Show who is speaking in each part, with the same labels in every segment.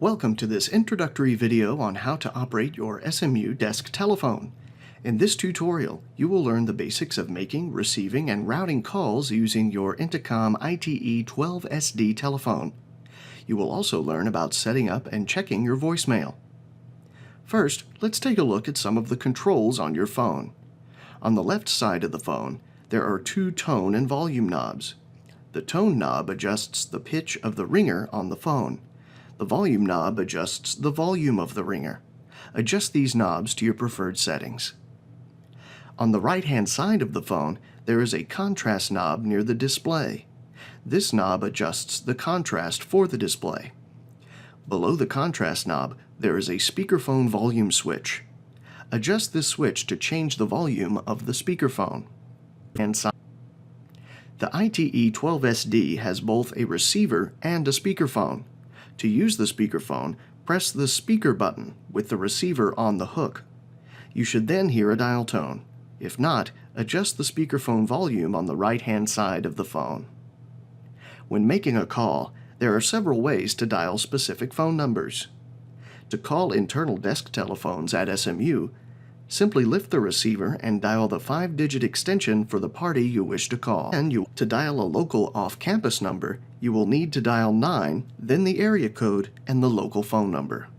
Speaker 1: Welcome to this introductory video on how to operate your SMU desk telephone. In this tutorial, you will learn the basics of making, receiving, and routing calls using your Intercom ITE-12SD telephone. You will also learn about setting up and checking your voicemail. First, let's take a look at some of the controls on your phone. On the left side of the phone, there are two tone and volume knobs. The tone knob adjusts the pitch of the ringer on the phone. The volume knob adjusts the volume of the ringer. Adjust these knobs to your preferred settings. On the right-hand side of the phone, there is a contrast knob near the display. This knob adjusts the contrast for the display. Below the contrast knob, there is a speakerphone volume switch. Adjust this switch to change the volume of the speakerphone. The ITE-12SD has both a receiver and a speakerphone. To use the speakerphone, press the speaker button with the receiver on the hook. You should then hear a dial tone. If not, adjust the speakerphone volume on the right-hand side of the phone. When making a call, there are several ways to dial specific phone numbers. To call internal desk telephones at SMU, simply lift the receiver and dial the 5-digit extension for the party you wish to call. To dial a local off-campus number, you will need to dial 9, then the area code and the local phone number.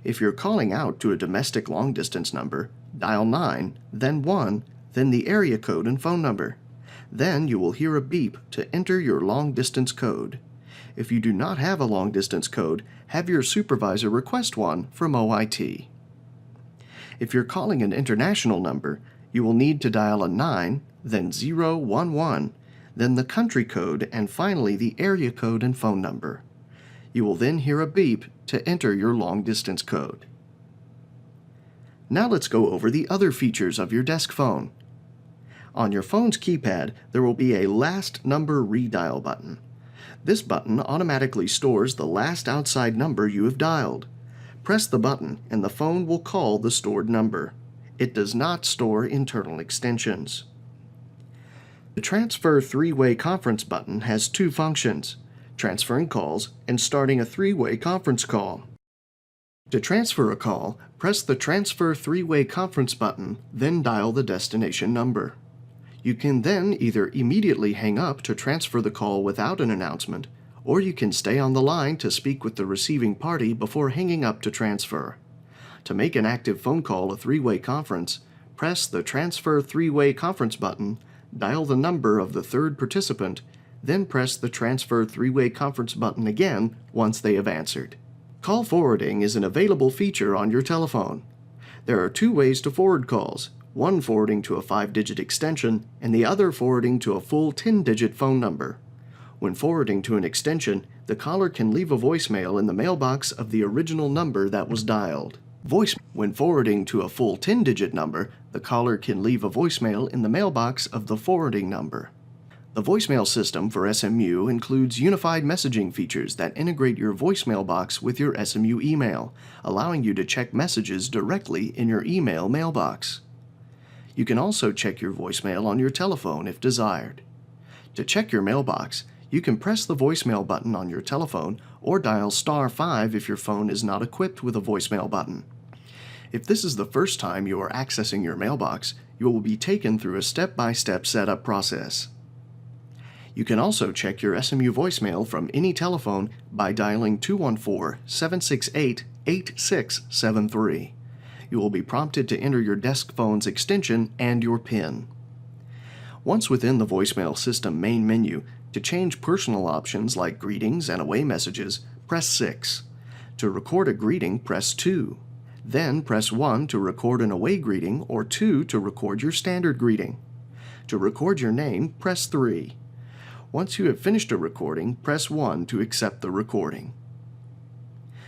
Speaker 1: If you're calling out to a domestic long-distance number, dial 9, then 1, then the area code and phone number. Then you will hear a beep to enter your long-distance code. If you do not have a long-distance code, have your supervisor request one from OIT. If you're calling an international number, you will need to dial a 9, then 011, then the country code, and finally the area code and phone number. You will then hear a beep to enter your long-distance code. Now let's go over the other features of your desk phone. On your phone's keypad, there will be a last number redial button. This button automatically stores the last outside number you have dialed. Press the button and the phone will call the stored number. It does not store internal extensions. The Transfer Three-Way Conference button has two functions: transferring calls and starting a three-way conference call. To transfer a call, press the Transfer Three-Way Conference button, then dial the destination number. You can then either immediately hang up to transfer the call without an announcement, or you can stay on the line to speak with the receiving party before hanging up to transfer. To make an active phone call a three-way conference, press the Transfer Three-Way Conference button, dial the number of the third participant, then press the Transfer Three-Way Conference button again once they have answered. Call forwarding is an available feature on your telephone. There are two ways to forward calls, one forwarding to a 5-digit extension and the other forwarding to a full 10-digit phone number. When forwarding to an extension, the caller can leave a voicemail in the mailbox of the original number that was dialed. When forwarding to a full 10-digit number, the caller can leave a voicemail in the mailbox of the forwarding number. The voicemail system for SMU includes unified messaging features that integrate your voicemail box with your SMU email, allowing you to check messages directly in your email mailbox. You can also check your voicemail on your telephone if desired. To check your mailbox, you can press the voicemail button on your telephone or dial *5 if your phone is not equipped with a voicemail button. If this is the first time you are accessing your mailbox, you will be taken through a step-by-step setup process. You can also check your SMU voicemail from any telephone by dialing 214-768-8673. You will be prompted to enter your desk phone's extension and your PIN. Once within the voicemail system main menu, to change personal options like greetings and away messages, press 6. To record a greeting, press 2. Then press 1 to record an away greeting or 2 to record your standard greeting. To record your name, press 3. Once you have finished a recording, press 1 to accept the recording.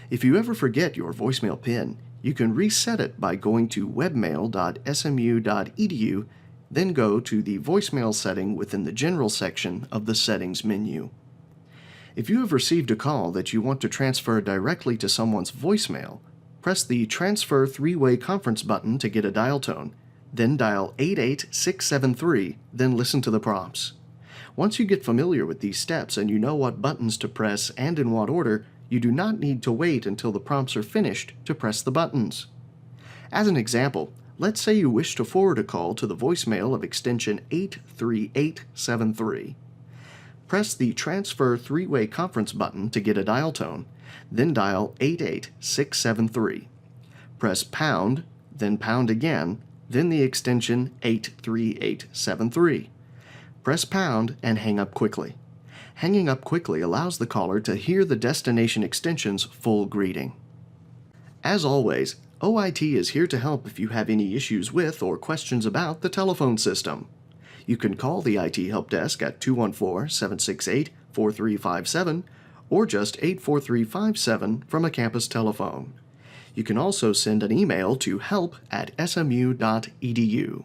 Speaker 1: If you ever forget your voicemail PIN, you can reset it by going to webmail.smu.edu, then go to the voicemail setting within the General section of the Settings menu. If you have received a call that you want to transfer directly to someone's voicemail, press the Transfer Three-Way Conference button to get a dial tone, then dial 88673, then listen to the prompts. Once you get familiar with these steps and you know what buttons to press and in what order, You do not need to wait until the prompts are finished to press the buttons. As an example, let's say you wish to forward a call to the voicemail of extension 83873. Press the Transfer Three-Way Conference button to get a dial tone, then dial 88673. Press pound, then pound again, then the extension 83873. Press pound and hang up quickly. Hanging up quickly allows the caller to hear the destination extension's full greeting. As always, OIT is here to help if you have any issues with or questions about the telephone system. You can call the IT Help Desk at 214-768-4357 or just 84357 from a campus telephone. You can also send an email to help@smu.edu.